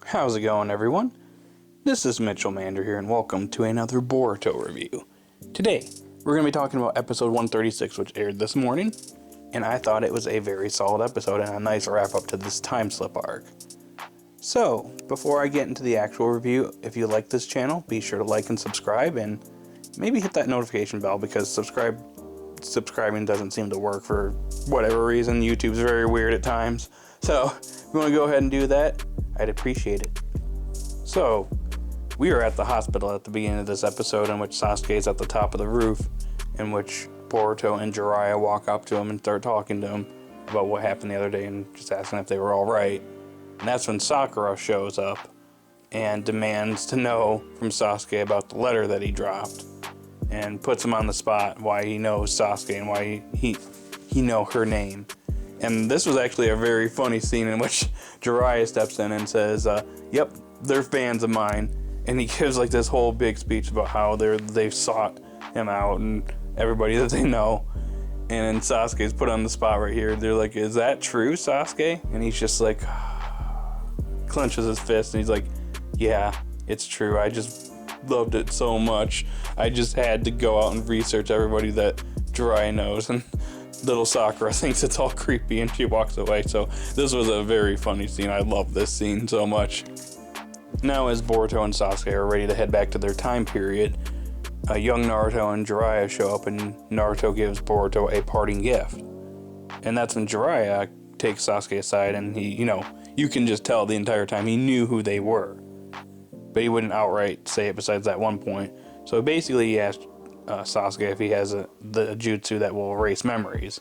How's it going, everyone? This is Mitchell Mander here, and welcome to another Boruto review. Today, we're going to be talking about episode 136, which aired this morning, and I thought it was a very solid episode and a nice wrap-up to this Timeslip Arc. So, before I get into the actual review, if you like this channel, be sure to like and subscribe, and maybe hit that notification bell, because subscribing doesn't seem to work for whatever reason. YouTube's very weird at times. So, if you want to go ahead and do that, I'd appreciate it. So, we are at the hospital at the beginning of this episode, in which Sasuke is at the top of the roof, in which Boruto and Jiraiya walk up to him and start talking to him about what happened the other day and just asking if they were alright. And that's when Sakura shows up and demands to know from Sasuke about the letter that he dropped, and puts him on the spot why he knows Sasuke and why he know her name. And this was actually a very funny scene in which Jiraiya steps in and says, yep, they're fans of mine. And he gives like this whole big speech about how they've sought him out and everybody that they know. And then Sasuke's put on the spot right here. They're like, is that true, Sasuke? And he's just like, clenches his fist and he's like, yeah, it's true. I just loved it so much. I just had to go out and research everybody that Jiraiya knows. And little Sakura thinks it's all creepy and she walks away. So this was a very funny scene. I love this scene so much. Now, as Boruto and Sasuke are ready to head back to their time period, young Naruto and Jiraiya show up, and Naruto gives Boruto a parting gift. And that's when Jiraiya takes Sasuke aside, and he, you can just tell the entire time he knew who they were. But he wouldn't outright say it besides that one point. So basically he asked Sasuke if he has the jutsu that will erase memories,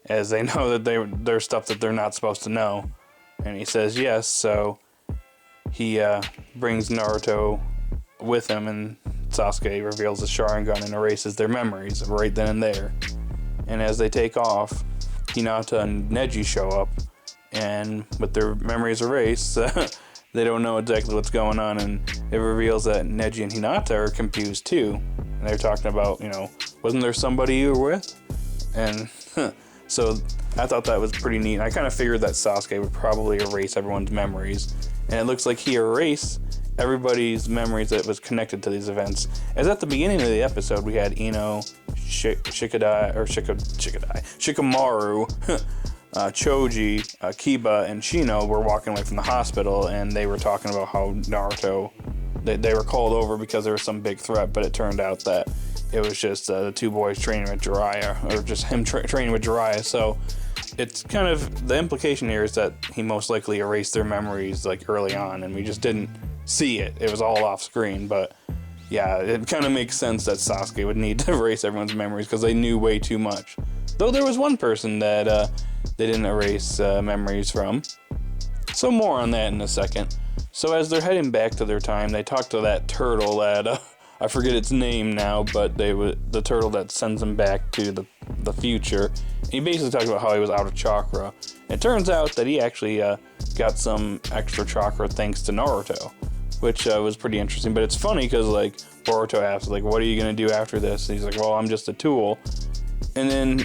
as they know that there's stuff that they're not supposed to know. And he says yes, so he brings Naruto with him, and Sasuke reveals the Sharingan and erases their memories right then and there. And as they take off, Hinata and Neji show up, and with their memories erased, they don't know exactly what's going on, and it reveals that Neji and Hinata are confused too. And they're talking about, wasn't there somebody you were with? And so I thought that was pretty neat. I kind of figured that Sasuke would probably erase everyone's memories. And it looks like he erased everybody's memories that was connected to these events. As at the beginning of the episode, we had Ino, Shikamaru, Choji, Kiba, and Shino were walking away from the hospital, and they were talking about how Naruto, they were called over because there was some big threat, but it turned out that it was just the two boys training with Jiraiya, or just him training with Jiraiya. So it's kind of, the implication here is that he most likely erased their memories like early on, and we just didn't see it. It was all off screen, but yeah, it kind of makes sense that Sasuke would need to erase everyone's memories because they knew way too much. Though there was one person that they didn't erase memories from. So more on that in a second. So as they're heading back to their time, they talk to that turtle that, I forget its name now, but the turtle that sends them back to the future. And he basically talks about how he was out of chakra. It turns out that he actually got some extra chakra thanks to Naruto, which was pretty interesting. But it's funny because like Boruto asks, like, what are you going to do after this? And he's like, well, I'm just a tool. And then,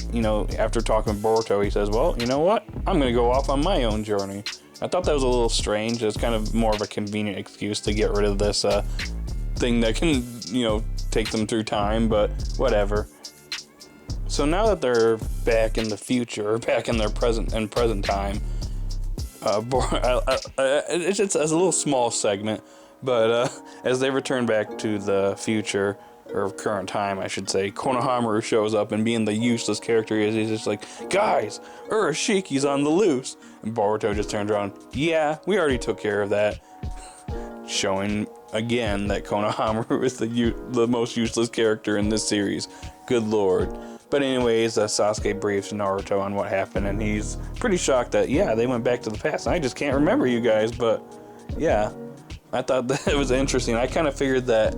after talking with Boruto, he says, well, you know what? I'm going to go off on my own journey. I thought that was a little strange. It's kind of more of a convenient excuse to get rid of this thing that can, take them through time, but whatever. So now that they're back in the future, back in their present time, it's just a little small segment, but as they return back to the future, or current time, I should say, Konohamaru shows up, and being the useless character he is, he's just like, guys, Urashiki's on the loose. And Boruto just turns around, yeah, we already took care of that. Showing again that Konohamaru is the most useless character in this series. Good lord. But anyways, Sasuke briefs Naruto on what happened, and he's pretty shocked that, yeah, they went back to the past. And I just can't remember you guys, but yeah, I thought that it was interesting. I kind of figured that,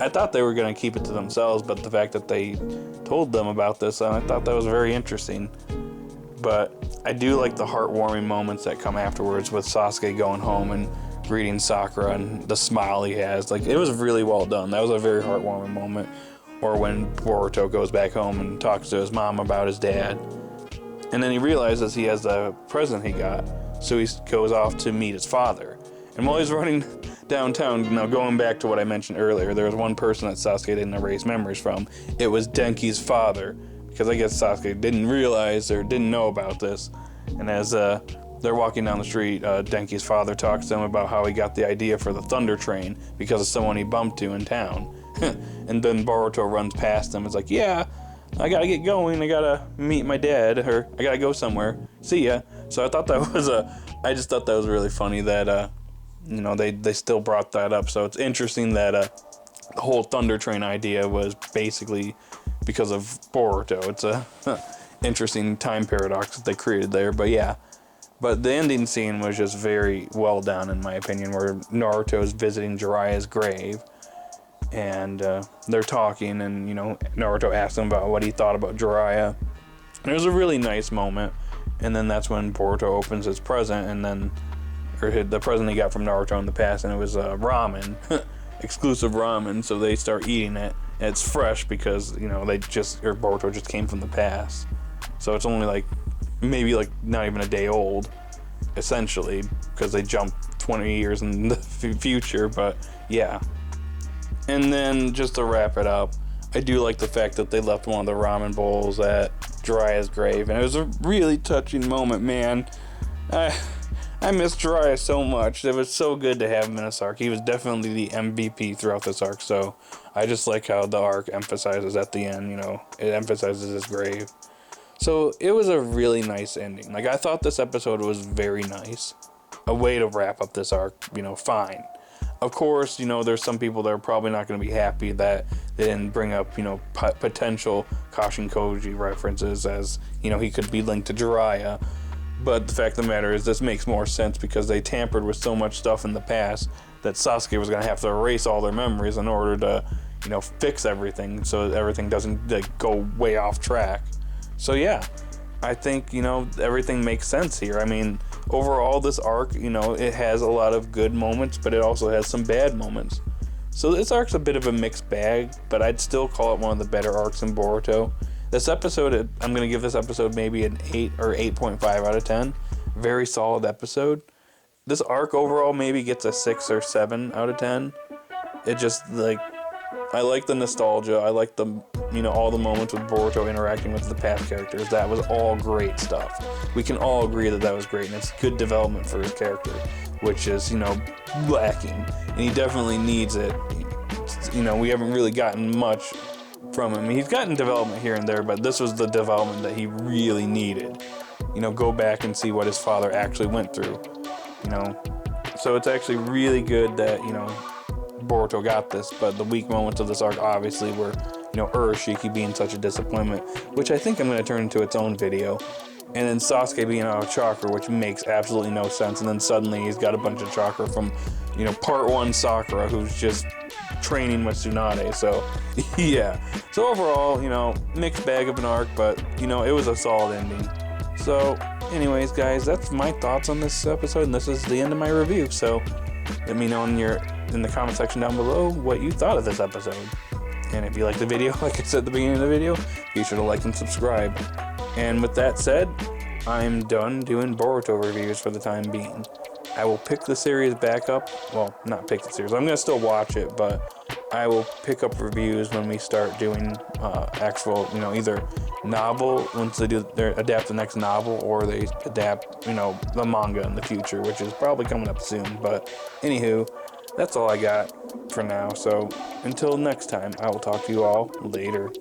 I thought they were going to keep it to themselves, but the fact that they told them about this, I thought that was very interesting. But I do like the heartwarming moments that come afterwards with Sasuke going home and greeting Sakura and the smile he has. Like, it was really well done. That was a very heartwarming moment. Or when Boruto goes back home and talks to his mom about his dad. And then he realizes he has the present he got, so he goes off to meet his father. And while he's running downtown, now going back to what I mentioned earlier, there was one person that Sasuke didn't erase memories from. It was Denki's father, because I guess Sasuke didn't realize or didn't know about this. And as they're walking down the street, Denki's father talks to him about how he got the idea for the Thunder Train because of someone he bumped to in town. And then Boruto runs past him. It's like, yeah, I gotta get going. I gotta meet my dad, or I gotta go somewhere. See ya. So I thought that was I just thought that was really funny that you know, they still brought that up. So it's interesting that the whole Thunder Train idea was basically because of Boruto. It's a interesting time paradox that they created there. But yeah. But the ending scene was just very well done, in my opinion, where Naruto is visiting Jiraiya's grave. And they're talking, and, you know, Naruto asks him about what he thought about Jiraiya. And it was a really nice moment. And then that's when Boruto opens his present, and then, or the present he got from Naruto in the past, and it was ramen, exclusive ramen. So they start eating it, and it's fresh because, you know, Boruto just came from the past. So it's only like, maybe like not even a day old, essentially, because they jumped 20 years in the future. But yeah. And then just to wrap it up, I do like the fact that they left one of the ramen bowls at Jiraiya's grave, and it was a really touching moment, man. I miss Jiraiya so much. It was so good to have him in this arc. He was definitely the MVP throughout this arc, so I just like how the arc emphasizes at the end, you know, it emphasizes his grave. So it was a really nice ending. Like, I thought this episode was very nice. A way to wrap up this arc, you know, fine. Of course, you know, there's some people that are probably not going to be happy that they didn't bring up, you know, potential Kashin Koji references, as, you know, he could be linked to Jiraiya. But the fact of the matter is, this makes more sense because they tampered with so much stuff in the past that Sasuke was going to have to erase all their memories in order to, you know, fix everything so that everything doesn't, like, go way off track. So yeah, I think, you know, everything makes sense here. I mean, overall, this arc, you know, it has a lot of good moments, but it also has some bad moments. So this arc's a bit of a mixed bag, but I'd still call it one of the better arcs in Boruto. This episode, I'm going to give this episode maybe an 8 or 8.5 out of 10. Very solid episode. This arc overall maybe gets a 6 or 7 out of 10. It just, like, I like the nostalgia. I like the, you know, all the moments with Boruto interacting with the past characters. That was all great stuff. We can all agree that that was great, and it's good development for his character, which is, you know, lacking. And he definitely needs it. You know, we haven't really gotten much from him. He's gotten development here and there, but this was the development that he really needed. You know, go back and see what his father actually went through. You know, so it's actually really good that, you know, Boruto got this, but the weak moments of this arc obviously were, you know, Urashiki being such a disappointment, which I think I'm going to turn into its own video, and then Sasuke being out of chakra, which makes absolutely no sense, and then suddenly he's got a bunch of chakra from, you know, part 1 Sakura, who's just training with Tsunade. So yeah, so overall, you know, mixed bag of an arc, but, you know, it was a solid ending. So anyways, guys, that's my thoughts on this episode, and this is the end of my review. So let me know in the comment section down below what you thought of this episode. And if you liked the video, like I said at the beginning of the video, be sure to like and subscribe. And with that said, I'm done doing Boruto reviews for the time being. I will pick the series back up. Well, not pick the series. I'm going to still watch it, but I will pick up reviews when we start doing actual, you know, either novel, once they adapt the next novel, or they adapt, you know, the manga in the future, which is probably coming up soon. But anywho, that's all I got for now. So until next time, I will talk to you all later.